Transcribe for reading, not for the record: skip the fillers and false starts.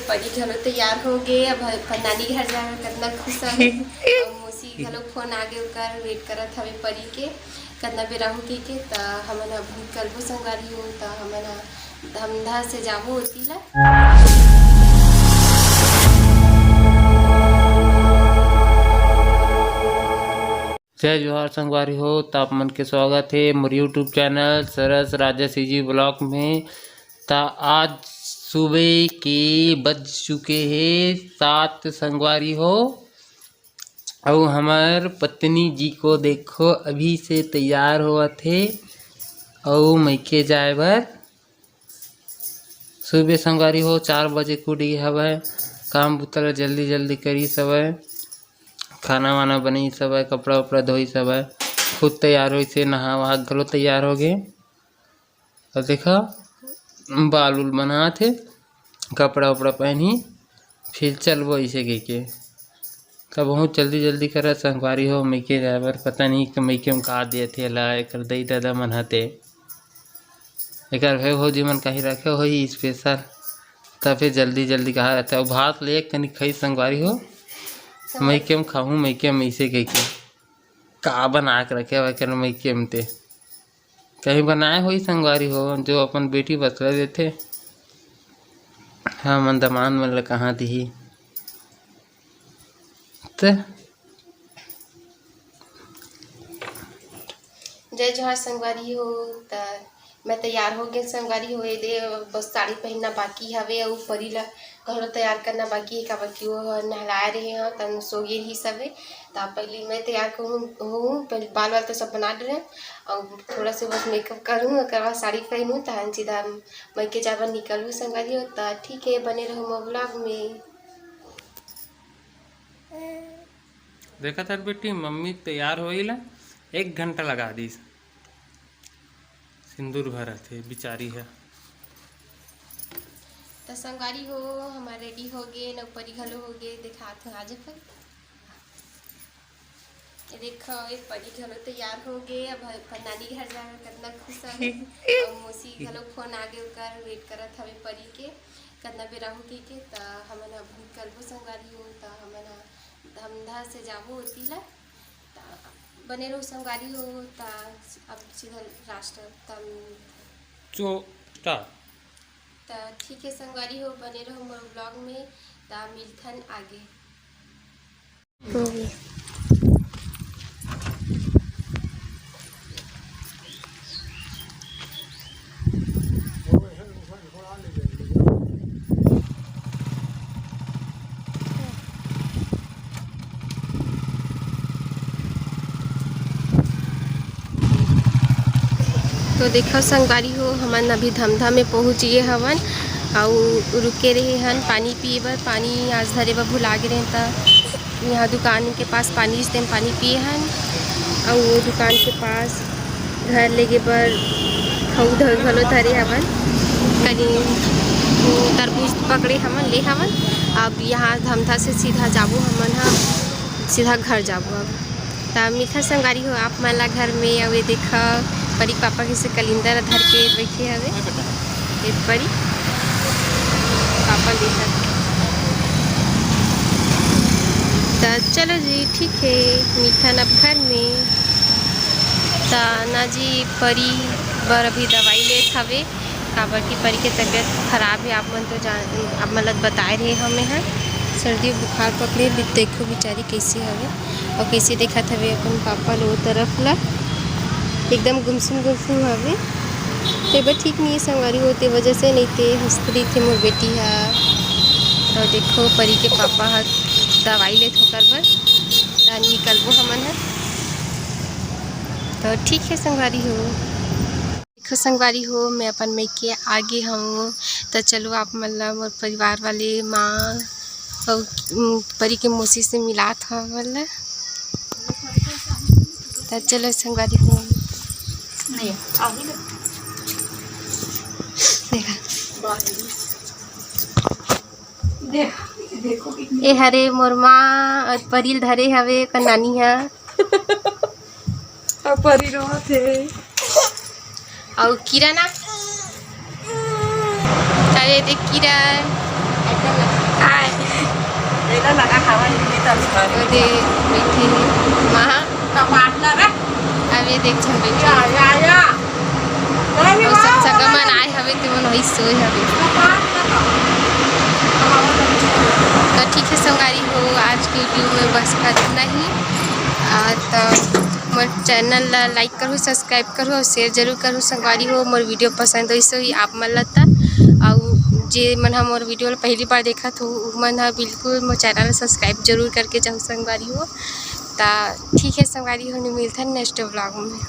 परी घलो तैयार हो गए। अब नानी घर जाए कितना खुश है। मौसी घलो फोन आगे ओकर वेट करत हवे परी के कितना बेरा हो के त हमन अब निकलबो संगवारी हो त हमन धमधा से जाबो ओती ला। जय जोहार संगवारी हो। तो आप मन के स्वागत है मोर यूट्यूब चैनल सरस राजा सीजी ब्लॉग में। ता आज सुबह के बज चुके हैं 7 संगवारी हो। और हमार पत्नी जी को देखो अभी से तैयार हुआ थे और मैके जाए बर सुबह संगवारी हो 4 बजे कुड़ी हवै। काम बुतला जल्दी जल्दी करी सब, खाना वाना बनी सब, कपड़ा उपड़ा धोई सब, खुद तैयार हुई से नहा वहा गलो तैयार हो गए। और देखा बाल उल बना थे, कपड़ा उपड़ा पहनी फिर चलबो ऐसे के कब बहुत जल्दी जल्दी कर संगवारी हो मैके ड्राइवर पता नहीं कि मैके में का दिए थे ला एक दई दादा मन हते एक भाई हो जी मन कहीं रखे हो स्पेशल तब फिर जल्दी जल्दी कहा रहता है। भात ले कहीं खाई संगवारी हो मैके में खाऊँ मैके में ऐसे के का बना के रखे हुआ कर मैके में ते कहीं बनाए हो संगवारी हो जो अपन बेटी बतला देते। हाँ मन दमान मन ल कहाँ दी जय जोहार संगवारी हो। त मैं तैयार हो गए संगवारी हो दे बस साड़ी पहनना बाकी हवे और परी ला घरो तैयार करना बाकी है। का बाकी वो नहलाए रहे हैं तन सो गए ही सब। तो पहले मैं तैयार हूँ पहले बाल वाल तो सब बना रहे और थोड़ा से बस मेकअप करूँ और बाद साड़ी पहनूँ तो सीधा मैके जाकर निकलूँ संगवारी हो। तो ठीक है बने रहो मोर ब्लॉग में। देखा था बेटी मम्मी तैयार हो ला 1 घंटा लगा दी सिंदूर भरा थे बिचारी है। तो संगवारी हो हमारे रेडी हो गए नौपरी घलो हो गए दिखाते आज पर देखो एक परी घलो तैयार हो गए। अब नानी घर जाए कितना खुश है। और मौसी घलो फोन आगे ओकर वेट करत हवे परी के कितना बेरा हो के त हमन अब निकलबो संगवारी हो त हमन धमधा से जाबो ओती ला। बने रहो संगवारी हो ता अब सीधा राष्ट्र तम ठीक है संगवारी हो बने रहो मोर ब्लॉग में ता मिलथन आगे। तो देखो संगवारी हो हमन अभी धमधा में पहुँच गए हवन और रुके रहे हन पानी पिए बर। पानी आज धरे बर भुला गए रहे तो यहाँ दुकान के पास पानी से पानी पिए हन और वो दुकान के पास घर लेगे बर खऊ घलो धरे हवन कहीं तरबूज पकड़े हमन ले हवन। अब यहाँ धमधा से सीधा जाबो हमन हाँ सीधा घर जाबो। अब तब मीठा संगवारी हो आप मन ला घर में अब देखा परी पापा के से कलिंदर धर के बैठे हवे ये परी पापा देखा। तो चलो जी ठीक है मिठन अब घर में ना जी परी बर अभी दवाई लेत हवे काबर की परी के तबीयत खराब है। आप मन तो आप मतलब बताए रहे हमें हैं सर्दी बुखार पकड़े देखो बेचारी कैसे हवे और कैसे देखा हवे अपन पापा लो तरफ ला एकदम गुमसुम गुमसुम हवे तेबर ठीक नहीं है संगवारी होते वजह से नहीं थे हंसती थे मोर बेटी है। और देखो परी के पापा हा दवाई ले ठोकर बर निकलबो हमन है। तो ठीक है संगवारी हो देखो संगवारी हो मैं अपन मैके आगे हूँ। तो चलो आप मतलब मोर परिवार वाले माँ और परी के मौसी से मिला था वाला। तो चलो संगवारी हो देखो ए हरे मोर माँ परील धरे हवे का नानी है परी रहत है और किरण अरे देख किरण ओदे बैठे हैं वहाँ अब ये देख छन बैठे और सब संगमन आए हवे ते मन वही सोए हवे। तो ठीक है संगवारी हो, आज के वीडियो में बस इतना ही। तो मोर चैनल ला लाइक करो, सब्सक्राइब करो और शेयर जरूर करो संगवारी हो। मोर वीडियो पसंद हो ही आप मन लता और जे मन हा मोर वीडियो पहली बार देखा तो मन हा बिल्कुल मोर चैनल सब्सक्राइब जरूर करके जाओ संगवारी हो। तो ठीक है संगवारी हो, मिलता है नेक्स्ट व्लॉग में।